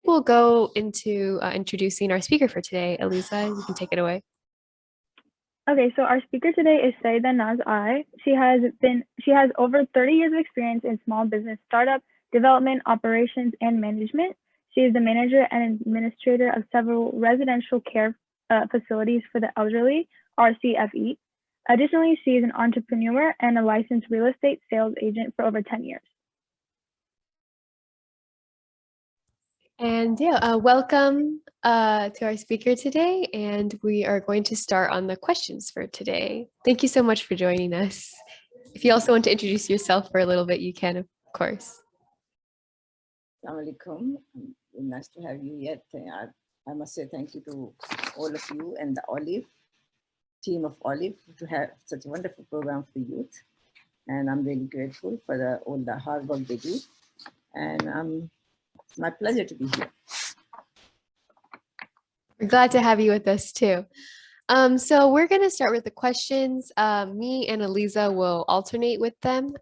we'll go into introducing our speaker for today. Elisa, you can take it away. Okay, so our speaker today is Sayda Naz Hai. She has over 30 years of experience in small business startup, development, operations, and management. She is the manager and administrator of several residential care facilities for the elderly, RCFE. Additionally, she is an entrepreneur and a licensed real estate sales agent for over 10 years. And welcome to our speaker today. And we are going to start on the questions for today. Thank you so much for joining us. If you also want to introduce yourself for a little bit, you can, of course. Assalamu alaikum. Nice to have you yet. I must say thank you to all of you and the Olive team of Olive to have such a wonderful program for the youth. And I'm really grateful for all the hard work they do. And it's my pleasure to be here. We're glad to have you with us too. So we're going to start with the questions. Me and Eliza will alternate with them.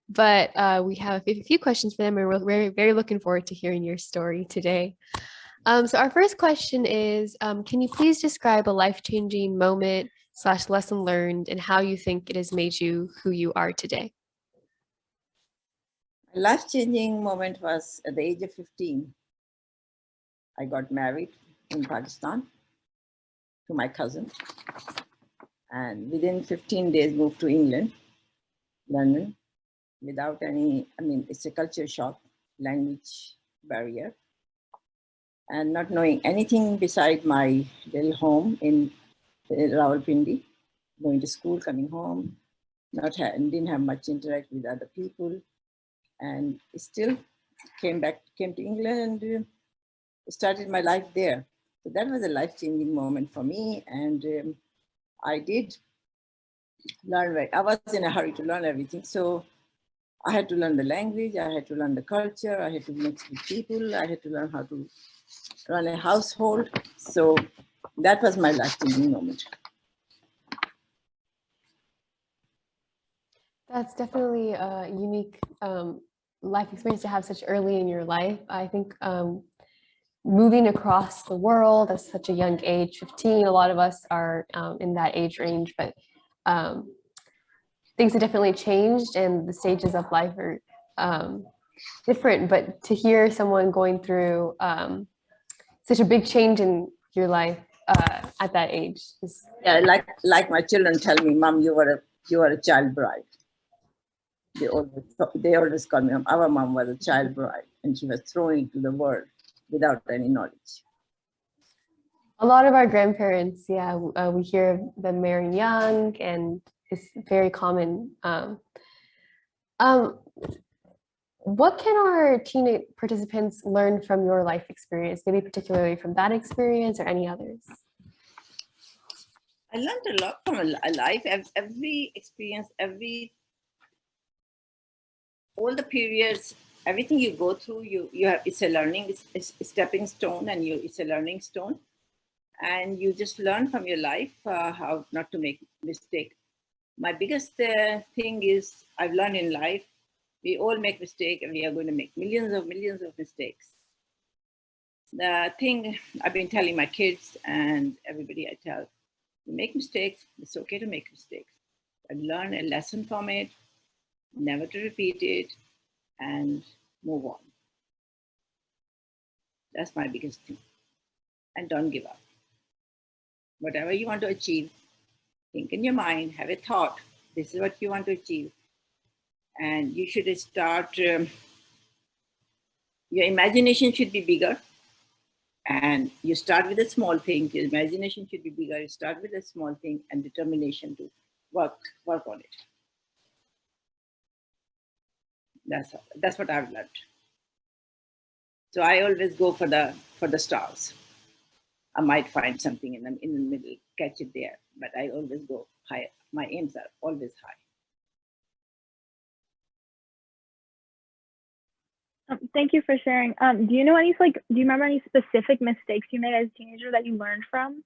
But we have a few questions for them, and we're very, very looking forward to hearing your story today. So our first question is, can you please describe a life-changing moment / lesson learned and how you think it has made you who you are today? A life-changing moment was at the age of 15. I got married in Pakistan to my cousin, and within 15 days moved to England, London, without any, it's a culture shock, language barrier, and not knowing anything beside my little home in Rawalpindi, going to school, coming home, didn't have much interact with other people, and still came to England and started my life there. So that was a life-changing moment for me, and I did learn. I was in a hurry to learn everything, so I had to learn the language, I had to learn the culture, I had to mix with people, I had to learn how to run a household. So that was my life-changing moment. That's definitely a unique life experience to have such early in your life. I think moving across the world at such a young age, 15, a lot of us are in that age range, but things have definitely changed and the stages of life are different. But to hear someone going through such a big change in your life at that age is... Yeah, like my children tell me, Mom, you were a child bride. They always call me, our mom was a child bride and she was thrown into the world without any knowledge. A lot of our grandparents, we hear them marrying young, and it's very common. What can our teenage participants learn from your life experience, maybe particularly from that experience or any others? I learned a lot from a life, every experience, all the periods, everything you go through, it's a learning, it's a stepping stone, and it's a learning stone. And you just learn from your life how not to make mistake. My biggest thing is I've learned in life, we all make mistakes and we are going to make millions of mistakes. The thing I've been telling my kids and everybody I tell, you make mistakes, it's okay to make mistakes. I've learned a lesson from it, never to repeat it, and move on. That's my biggest thing. And don't give up. Whatever you want to achieve, think in your mind, have a thought, this is what you want to achieve. And you should start, your imagination should be bigger. And you start with a small thing, your imagination should be bigger. You start with a small thing and determination to work on it. That's what I've learned. So I always go for the stars. I might find something in the middle, catch it there, but I always go higher. My aims are always high. Thank you for sharing. Do you remember any specific mistakes you made as a teenager that you learned from?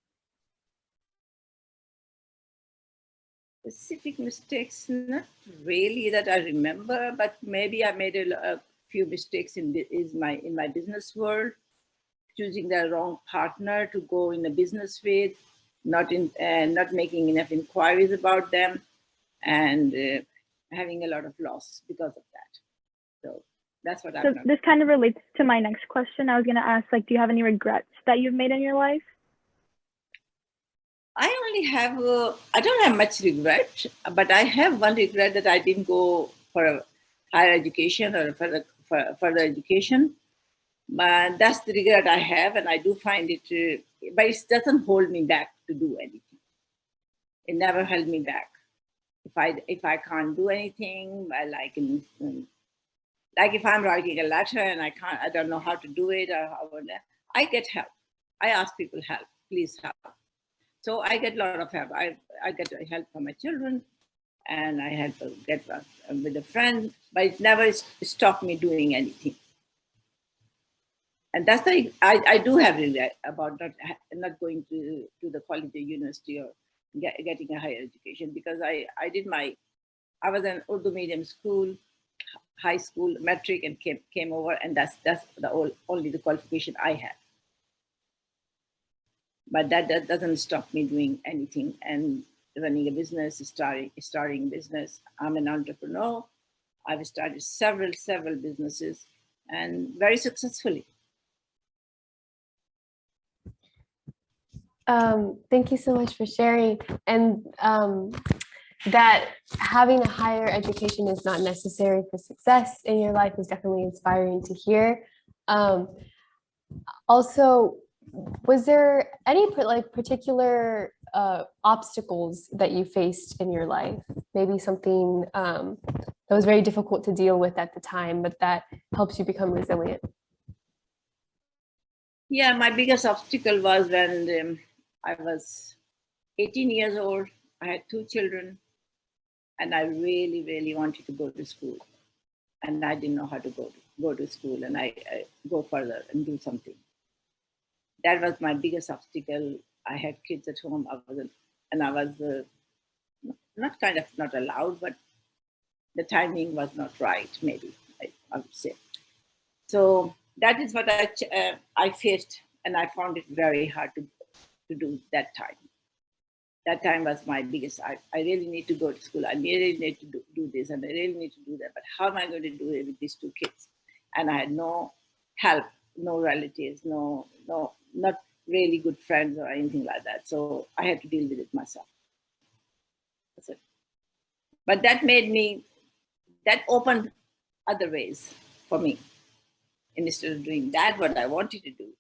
Specific mistakes, not really that I remember, but maybe I made few mistakes in my business world, choosing the wrong partner to go in a business with, not making enough inquiries about them, and having a lot of loss because of that. So that's what I've So done. this kind of relates to my next question. I was going to ask, like, do you have any regrets that you've made in your life? I don't have much regret, but I have one regret that I didn't go for a higher education or further education. But that's the regret I have, and I do find it, but it doesn't hold me back to do anything. It never held me back. If I can't do anything, like if I'm writing a letter and I don't know how to do it, or I get help. I ask people help, please help. So I get a lot of help. I get help from my children, and I help get with a friend, but it never stopped me doing anything. And that's the I do have regret about not going to the college or university or getting a higher education, because I was in Urdu medium school, high school, metric, and came over, and that's only the qualification I have. But that doesn't stop me doing anything and running a business, starting business. I'm an entrepreneur. I've started several businesses, and very successfully. Thank you so much for sharing. And that having a higher education is not necessary for success in your life is definitely inspiring to hear. Also, was there any particular obstacles that you faced in your life? Maybe something that was very difficult to deal with at the time, but that helps you become resilient? Yeah, my biggest obstacle was when I was 18 years old. I had 2 children, and I really wanted to go to school, and I didn't know how to go to school, and I go further and do something. That was my biggest obstacle. I had kids at home. I was not allowed, but the timing was not right. Maybe I would say. So that is what I faced, and I found it very hard to do that time. That time was my biggest. I really need to go to school. I really need to do this, and I really need to do that. But how am I going to do it with these 2 kids? And I had no help, no relatives, not really good friends or anything like that. So I had to deal with it myself. That's it. But that opened other ways for me. And instead of doing that, what I wanted to do,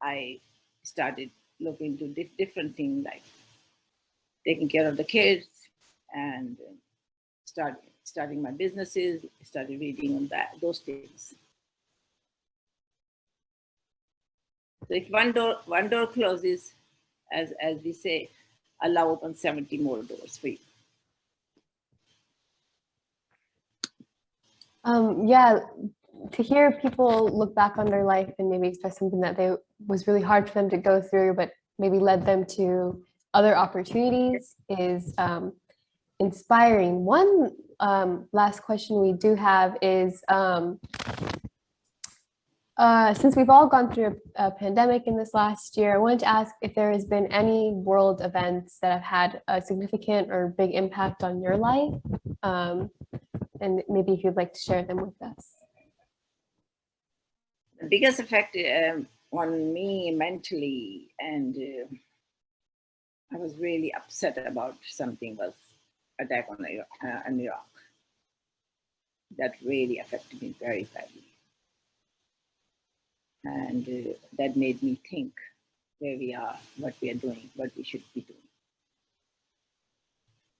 I started looking into different things, like taking care of the kids and starting my businesses, started reading on those things. So if one door closes, as we say, Allah opens 70 more doors for you. Yeah, to hear people look back on their life and maybe express something that was really hard for them to go through, but maybe led them to other opportunities is inspiring. One last question we do have is, since we've all gone through a pandemic in this last year, I wanted to ask if there has been any world events that have had a significant or big impact on your life, and maybe if you'd like to share them with us. The biggest effect on me mentally, and I was really upset about something, was attack on Iraq. That really affected me very badly. And that made me think where we are, what we are doing, what we should be doing.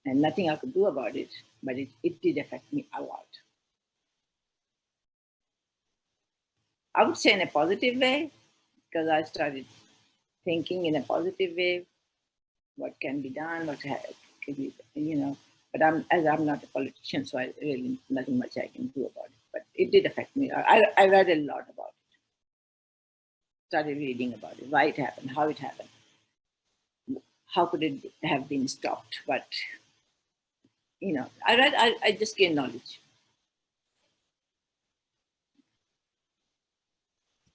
And nothing I could do about it, but it did affect me a lot. I would say in a positive way, because I started thinking in a positive way, what can be done, what can be, but I'm not a politician, so I really nothing much I can do about it. But it did affect me. I read a lot about it. Started reading about it, why it happened, how it happened, how could it have been stopped. But I just gained knowledge.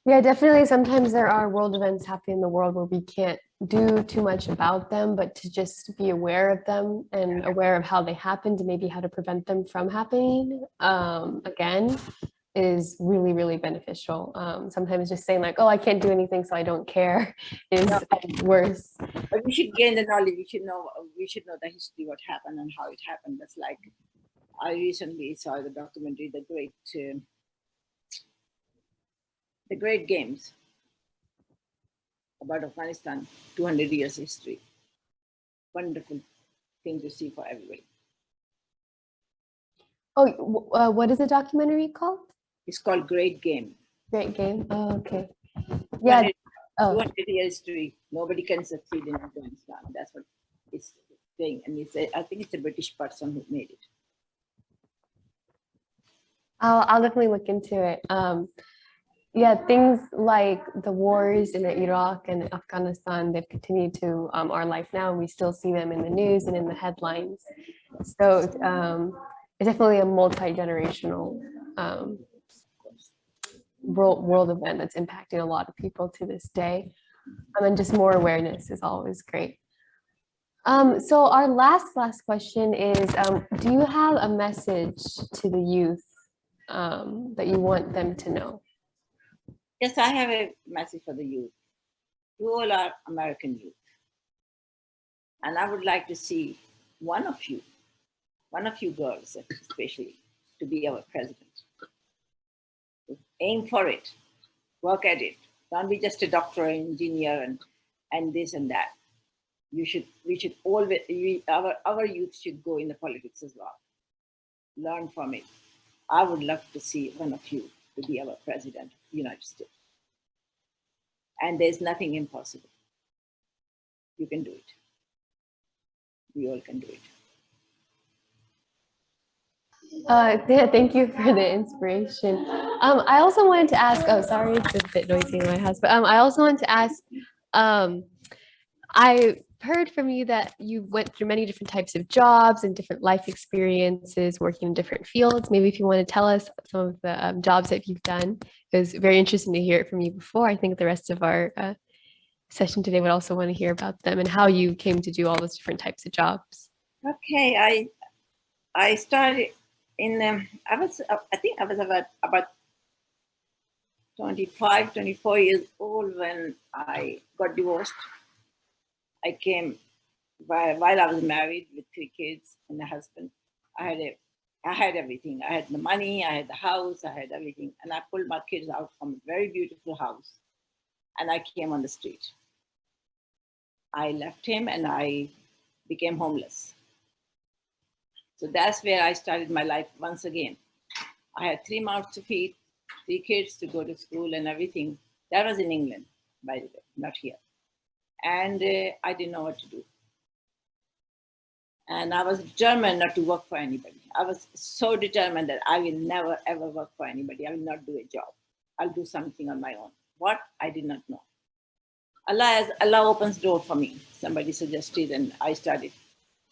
Yeah, definitely. Sometimes there are world events happening in the world where we can't do too much about them, but to just be aware of them and aware of how they happened and maybe how to prevent them from happening again is really, really beneficial. Sometimes just saying like, oh, I can't do anything, so I don't care No, is worse. but we should gain the knowledge. We should know the history, what happened and how it happened. That's like I recently saw the documentary, the Great Games about Afghanistan, 200 years history. Wonderful thing to see for everybody. Oh, what is the documentary called? It's called Great Game. Great game. Oh, okay. Yeah. 200, Oh, 200 years history. Nobody can succeed in Afghanistan. That's what it's saying. And I think it's a British person who made it. I'll definitely look into it. Yeah, things like the wars in Iraq and Afghanistan, they've continued to our life now, and we still see them in the news and in the headlines. So it's definitely a multi-generational world event that's impacting a lot of people to this day. And just more awareness is always great. So our last question is, do you have a message to the youth that you want them to know? Yes, I have a message for the youth. You all are American youth. And I would like to see one of you girls especially, to be our president. Aim for it, work at it. Don't be just a doctor or engineer and this and that. We should always, our youth should go in the politics as well. Learn from it. I would love to see one of you to be our president of the United States. And there's nothing impossible. You can do it. We all can do it. Yeah, thank you for the inspiration. I also wanted to ask, oh, sorry, it's a bit noisy in my house, but I also wanted to ask, I heard from you that you went through many different types of jobs and different life experiences working in different fields. Maybe if you want to tell us some of the jobs that you've done. It was very interesting to hear it from you before. I think the rest of our session today would also want to hear about them and how you came to do all those different types of jobs. Okay, I started in I think I was about 25, 24 years old when I got divorced. I came while I was married with 3 kids and a husband. I had everything. I had the money, I had the house, I had everything. And I pulled my kids out from a very beautiful house and I came on the street. I left him and I became homeless. So that's where I started my life once again. I had 3 mouths to feed, 3 kids to go to school and everything. That was in England, by the way, not here. And I didn't know what to do. And I was determined not to work for anybody. I was so determined that I will never, ever work for anybody. I will not do a job. I'll do something on my own. What? I did not know. Allah opens door for me. Somebody suggested and I started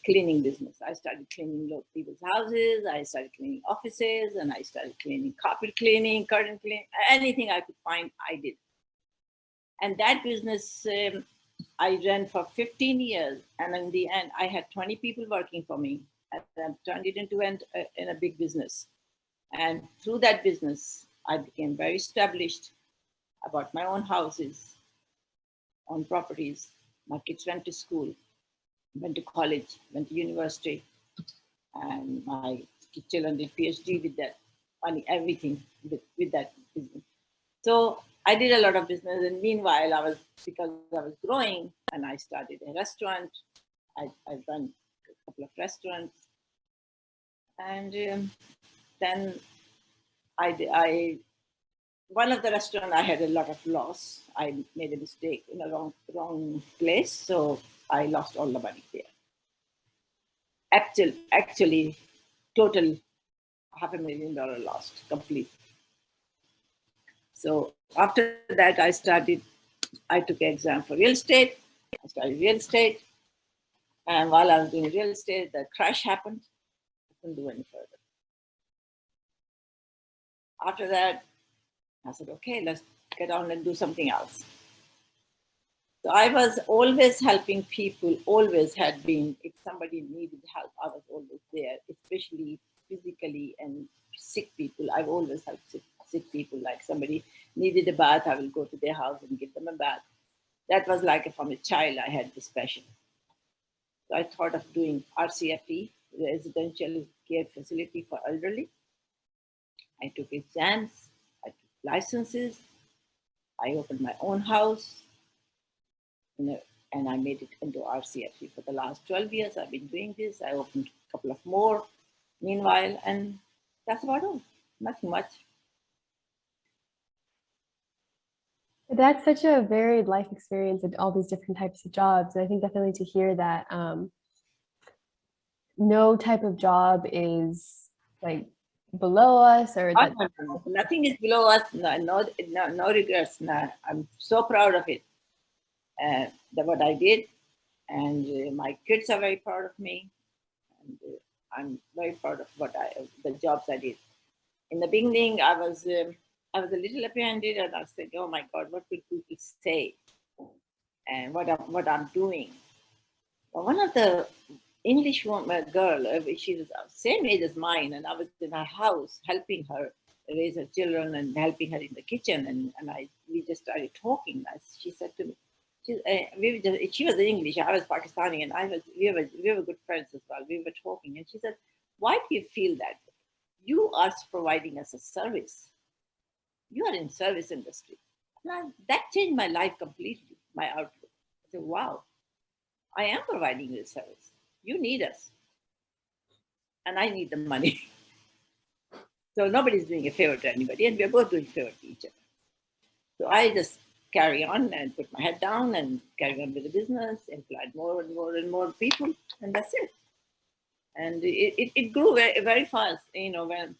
cleaning business. I started cleaning people's houses. I started cleaning offices and I started cleaning carpet cleaning, curtain cleaning, anything I could find, I did. And that business, I ran for 15 years. And in the end, I had 20 people working for me. And I turned it into in a big business. And through that business, I became very established. I bought my own houses, own properties. My kids went to school, went to college, went to university. And my children did PhD with that money, everything with that business. So I did a lot of business, and meanwhile, because I was growing, and I started a restaurant. I've run a couple of restaurants, and then one of the restaurants I had a lot of loss. I made a mistake in a wrong place, so I lost all the money there. Actually, total $500,000 lost completely. So after that, I took an exam for real estate. I started real estate. And while I was doing real estate, the crash happened. I couldn't do any further. After that, I said, okay, let's get on and do something else. So I was always helping people, always had been. If somebody needed help, I was always there, especially physically and sick people. I've always helped sick people. Like somebody needed a bath, I will go to their house and give them a bath. That was like from a child, I had this passion. So I thought of doing RCFE, Residential Care Facility for Elderly. I took exams, I took licenses, I opened my own house, and I made it into RCFE. For the last 12 years, I've been doing this. I opened a couple of more meanwhile, and that's about all. Nothing much. That's such a varied life experience and all these different types of jobs. And I think definitely to hear that no type of job is like below us or that. Nothing is below us. No regrets. No, I'm so proud of it. That what I did, and my kids are very proud of me, and I'm very proud of the jobs I did. In the beginning, I was a little apprehended, and I said, "Oh my God, what will people say?" And what I'm doing. But one of the English woman, girl, she was same age as mine, and I was in her house helping her raise her children and helping her in the kitchen, and we just started talking. She said to me, she was English, I was Pakistani, and we were good friends as well. We were talking, and she said, "Why do you feel that? You are providing us a service. You are in service industry." And that changed my life completely, my outlook. I said, "Wow, I am providing you a service. You need us, and I need the money." So nobody's doing a favor to anybody, and we're both doing a favor to each other. So I just carry on and put my head down and carry on with the business, employed more and more and more people, and that's it. And it grew very, very fast. When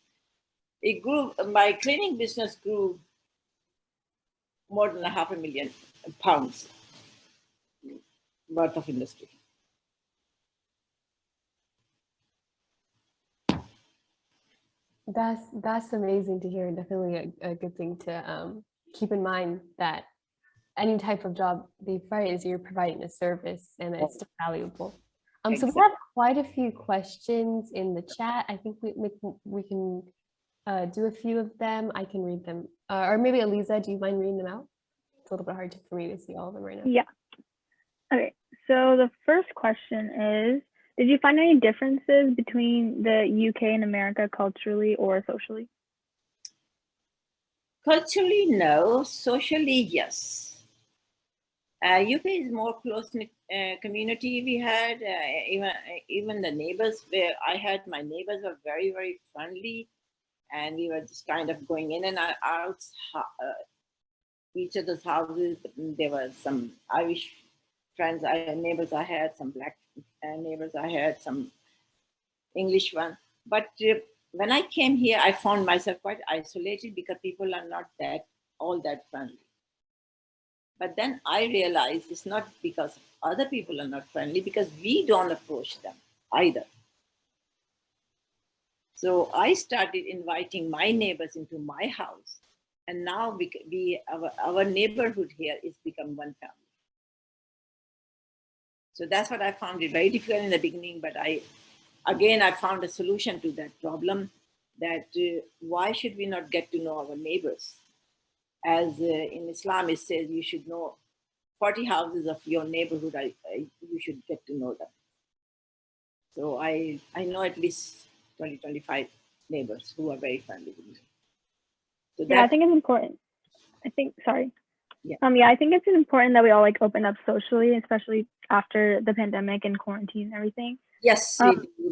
it grew, my cleaning business grew more than £500,000 worth of industry. That's amazing to hear, and definitely a good thing to keep in mind that any type of job they provide is you're providing a service and it's still valuable. So we have quite a few questions in the chat. I think we can do a few of them. I can read them, or maybe Eliza, do you mind reading them out? It's a little bit hard for me to see all of them right now. Yeah. Okay. So the first question is, did you find any differences between the UK and America culturally or socially? Culturally, no. Socially, yes. UK is more close-knit community we had. Even the neighbors, where I had, my neighbors were very, very friendly, and we were just kind of going in and out each other's houses. There were some Irish friends, neighbors I had, some black neighbors I had, some English one. But when I came here, I found myself quite isolated because people are not all that friendly. But then I realized it's not because other people are not friendly, because we don't approach them either. So I started inviting my neighbors into my house, and now our neighborhood here is become one family. So that's what I found it very difficult in the beginning, but I found a solution to that problem, that why should we not get to know our neighbors? As in Islam, it says you should know 40 houses of your neighborhood, you should get to know them. So I know at least 20, 25 neighbors who are very friendly with me. So yeah, I think it's important. Sorry. Yeah. I think it's important that we all open up socially, especially after the pandemic and quarantine and everything. Yes,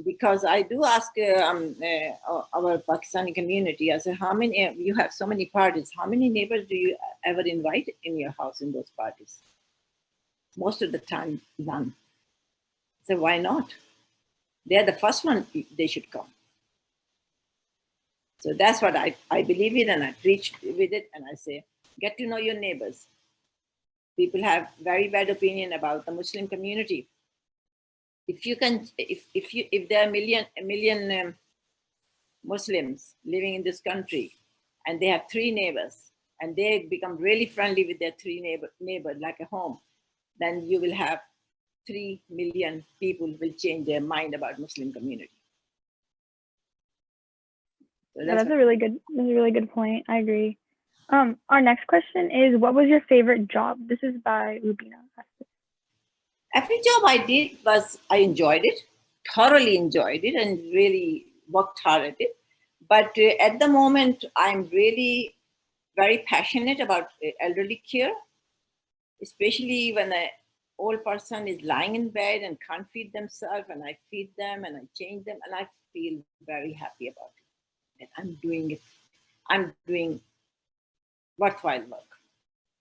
because I do ask our Pakistani community, I say, how many, you have so many parties, how many neighbors do you ever invite in your house in those parties? Most of the time, none. So why not? They're the first one, they should come. So that's what I believe in, and I preach with it, and I say, get to know your neighbors. People have very bad opinion about the Muslim community. If there are a million Muslims living in this country, and they have 3 neighbors, and they become really friendly with their three neighbors like a home, then you will have 3 million people will change their mind about Muslim community. So Yeah, that's a really good point. I agree. Our next question is, what was your favorite job? This is by Rubina. Every job I did I enjoyed it, thoroughly enjoyed it, and really worked hard at it. But at the moment, I'm really very passionate about elderly care, especially when an old person is lying in bed and can't feed themselves, and I feed them and I change them, and I feel very happy about it. That I'm doing it. I'm doing worthwhile work.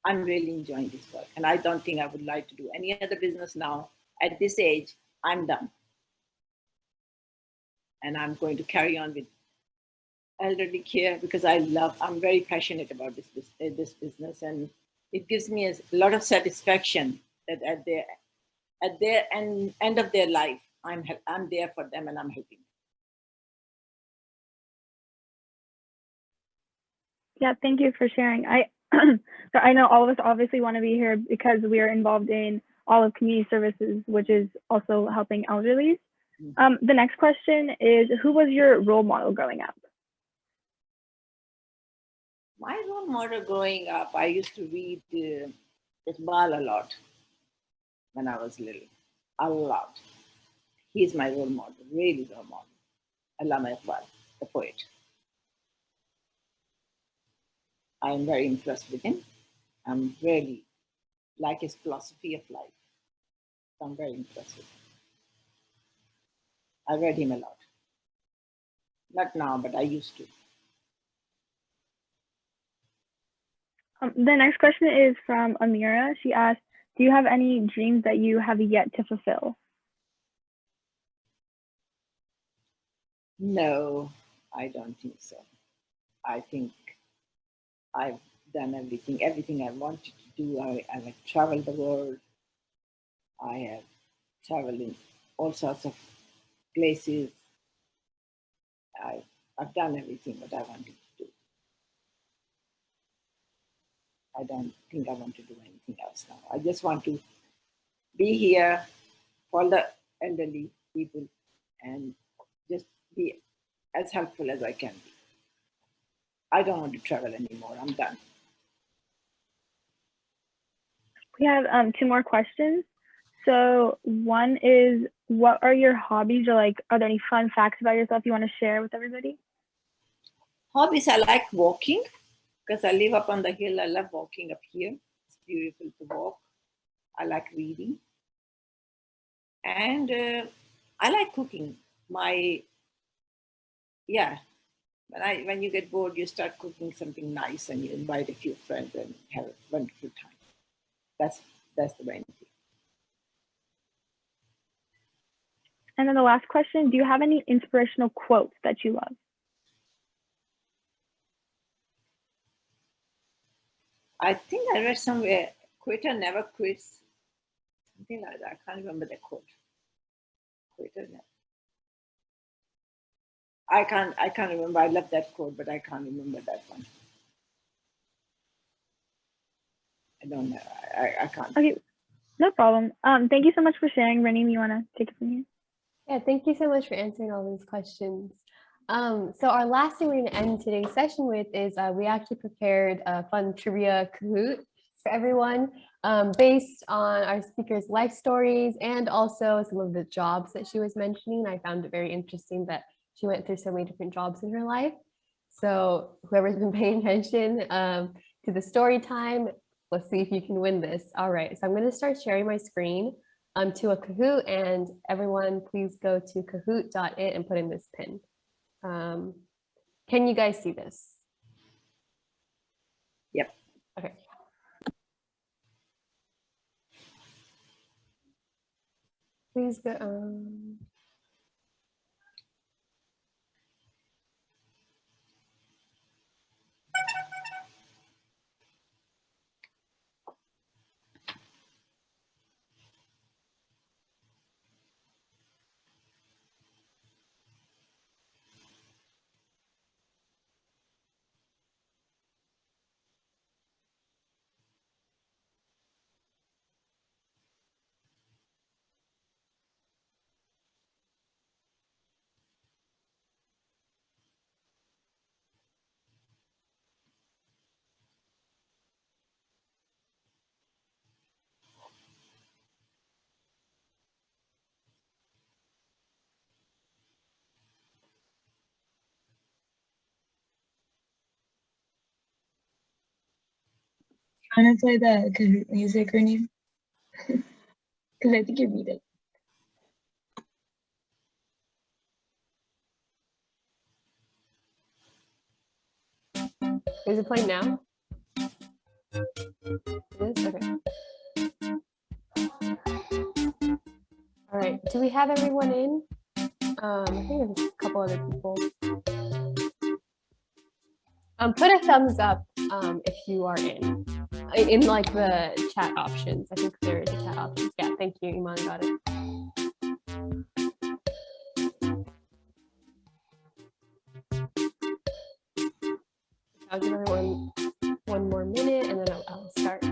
I'm really enjoying this work, and I don't think I would like to do any other business now. At this age, I'm done, and I'm going to carry on with elderly care because I'm very passionate about this business, and it gives me a lot of satisfaction that at their end of their life, I'm there for them and I'm helping. Yeah, thank you for sharing. So I know all of us obviously want to be here because we are involved in all of community services, which is also helping elderly. The next question is, who was your role model growing up? My role model growing up, I used to read Iqbal a lot when I was little, a lot. He's my role model, really role model. Allama Iqbal, the poet. I am very impressed with him. I'm really like his philosophy of life. So I'm very impressed with him. I read him a lot. Not now, but I used to. The next question is from Amira. She asked, do you have any dreams that you have yet to fulfill? No, I don't think so. I think I've done everything I wanted to do. I have traveled the world. I have traveled in all sorts of places. I've done everything that I wanted to do. I don't think I want to do anything else now. I just want to be here for the elderly people and just be as helpful as I can be. I don't want to travel anymore. I'm done. We have 2 more questions. So one is, what are your hobbies, or like, are there any fun facts about yourself you want to share with everybody? Hobbies, I like walking because I live up on the hill. I love walking up here. It's beautiful to walk. I like reading. And I like cooking. When you get bored, you start cooking something nice and you invite a few friends and have a wonderful time. That's the main thing. And then the last question, do you have any inspirational quotes that you love? I think I read somewhere, quitter never quits. Something like that. I can't remember the quote. Quitter never. I can't remember. I love that quote, but I can't remember that one. I don't know. I can't. Okay, no problem. Thank you so much for sharing. Raneem, you want to take it from here? Yeah, thank you so much for answering all these questions. So our last thing we're going to end today's session with is we actually prepared a fun trivia Kahoot for everyone based on our speaker's life stories and also some of the jobs that she was mentioning. I found it very interesting that she went through so many different jobs in her life. So whoever's been paying attention to the story time, let's see if you can win this. All right, so I'm going to start sharing my screen to a Kahoot, and everyone please go to kahoot.it and put in this pin. Can you guys see this? Yep. Okay. Please go. I'm gonna play the Kahoot music or name because I think you need it. Is it playing now? It is? Okay. All right. Do we have everyone in? I think there's a couple other people. Put a thumbs up if you are in like the chat options. I think there is a chat option. Yeah, thank you, Iman, got it. I'll give everyone one more minute and then I'll start.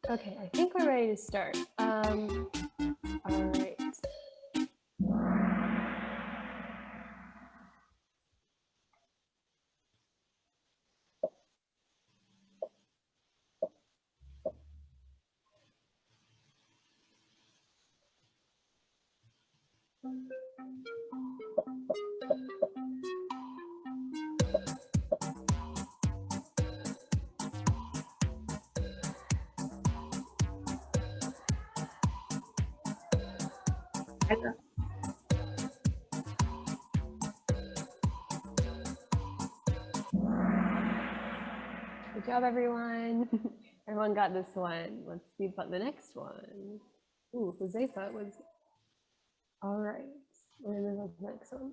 Okay, I think we're ready to start. All right. Good job, everyone. Everyone got this one. Let's see about the next one. Ooh, Josefa was. All right. We're gonna move on to the next one.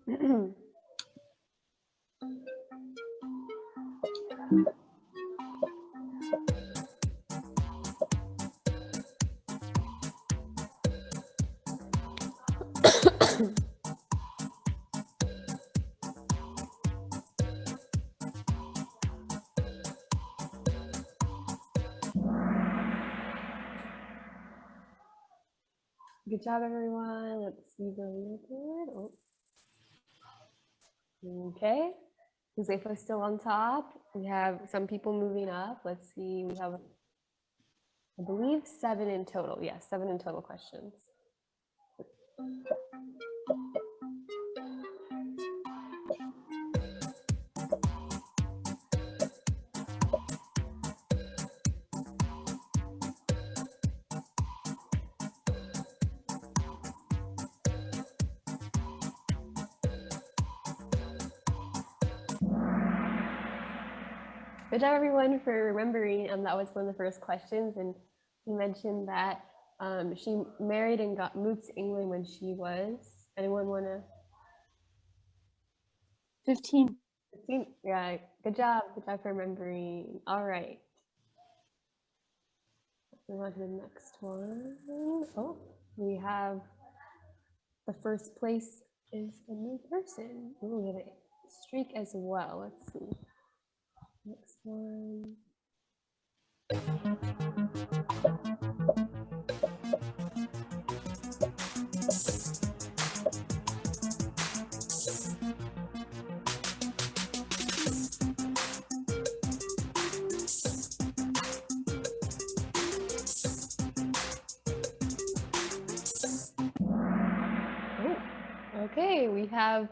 Good job, everyone. Let's see where we did. Oh. Okay. Josefa's still on top. We have some people moving up. Let's see. We have, I believe, 7 in total. Yes, 7 in total questions. Good job, everyone, for remembering. That was one of the first questions, and you mentioned that she married and moved to England when she was. Anyone want to? 15. 15. Yeah. Good job. Good job for remembering. All right. Let's move on to the next one. Oh, we have the first place is a new person. Ooh, we have a streak as well. Let's see. Next one. Oh, okay, we have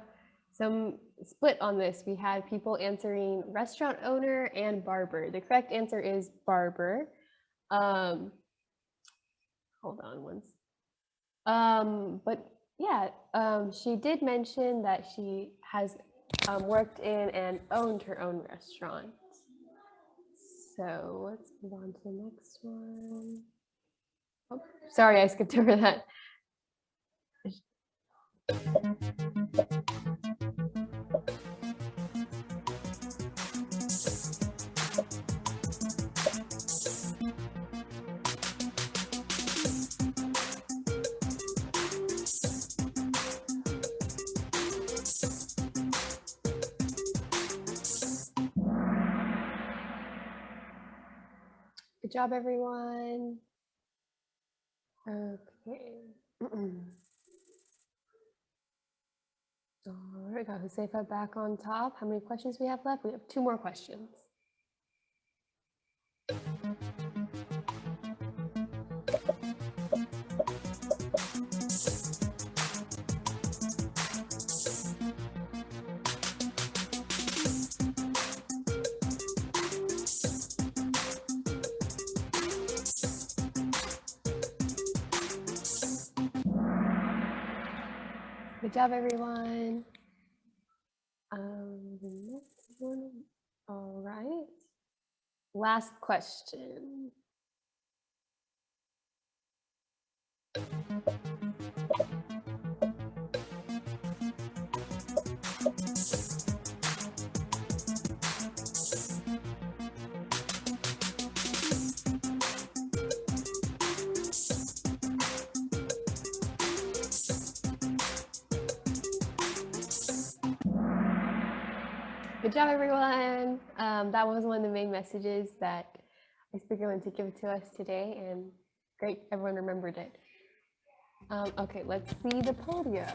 some split on this. We had people answering restaurant owner and barber. The correct answer is barber. Hold on once. But yeah, she did mention that she has worked in and owned her own restaurant. So let's move on to the next one. Oh, sorry, I skipped over that. Good job, everyone. Okay. All right, got Josefa back on top. How many questions we have left? We have 2 more questions. Good job, everyone. The next one. All right. Last question. Good job, everyone. That was one of the main messages that our speaker wanted to give to us today, and great, everyone remembered it. Okay, let's see the podium.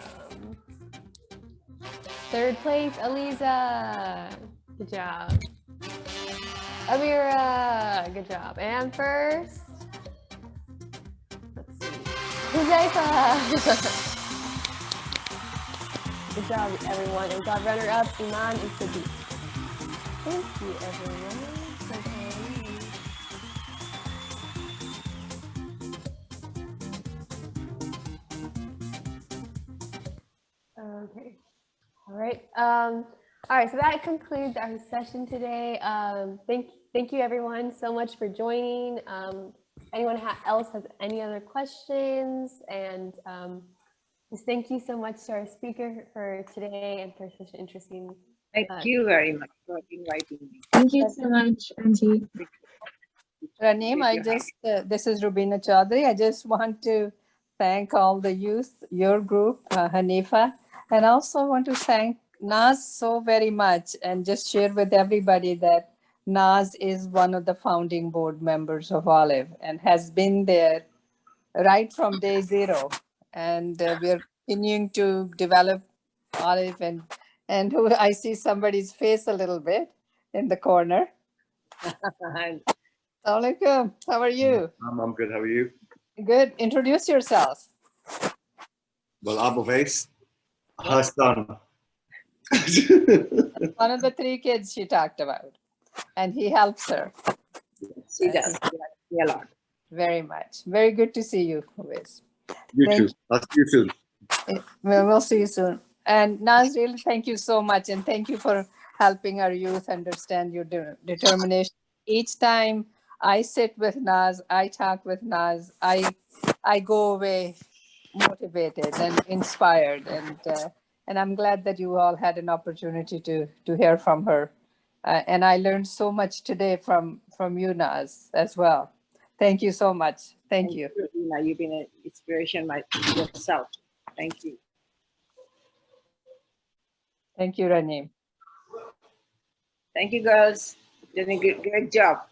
3rd place, Aliza. Good job. Amira, good job. And first, let's see, Huzaifa. Good job, everyone. And got runner-up, Iman and Sadiq. Thank you, everyone. Okay. All right. All right. So that concludes our session today. Thank you, everyone, so much for joining. Anyone else has any other questions? And just thank you so much to our speaker for today and for such an interesting. Thank you very much for inviting me. Thank you so much, Auntie. Raneem, this is Rubina Chaudhary. I just want to thank all the youth, your group, Hanifa, and also want to thank Naz so very much and just share with everybody that Naz is one of the founding board members of Olive and has been there right from day 0. And we're continuing to develop Olive and who I see somebody's face a little bit in the corner. Assalamualaikum. How are you? I'm good. How are you? Good. Introduce yourself. Well, I'm Ovais, her son. One of the 3 kids she talked about, and he helps her. She does. Yeah, a lot. Very much. Very good to see you, Ovais. You Thank too. I'll see you soon. We'll see you soon. And Naz, really, thank you so much, and thank you for helping our youth understand your determination. Each time I sit with Naz, I talk with Naz, I go away motivated and inspired, and I'm glad that you all had an opportunity to hear from her. And I learned so much today from you, Naz, as well. Thank you so much. Thank you. Rubina, you've been an inspiration yourself. Thank you. Thank you, Raneem. Thank you, girls. Doing a great job.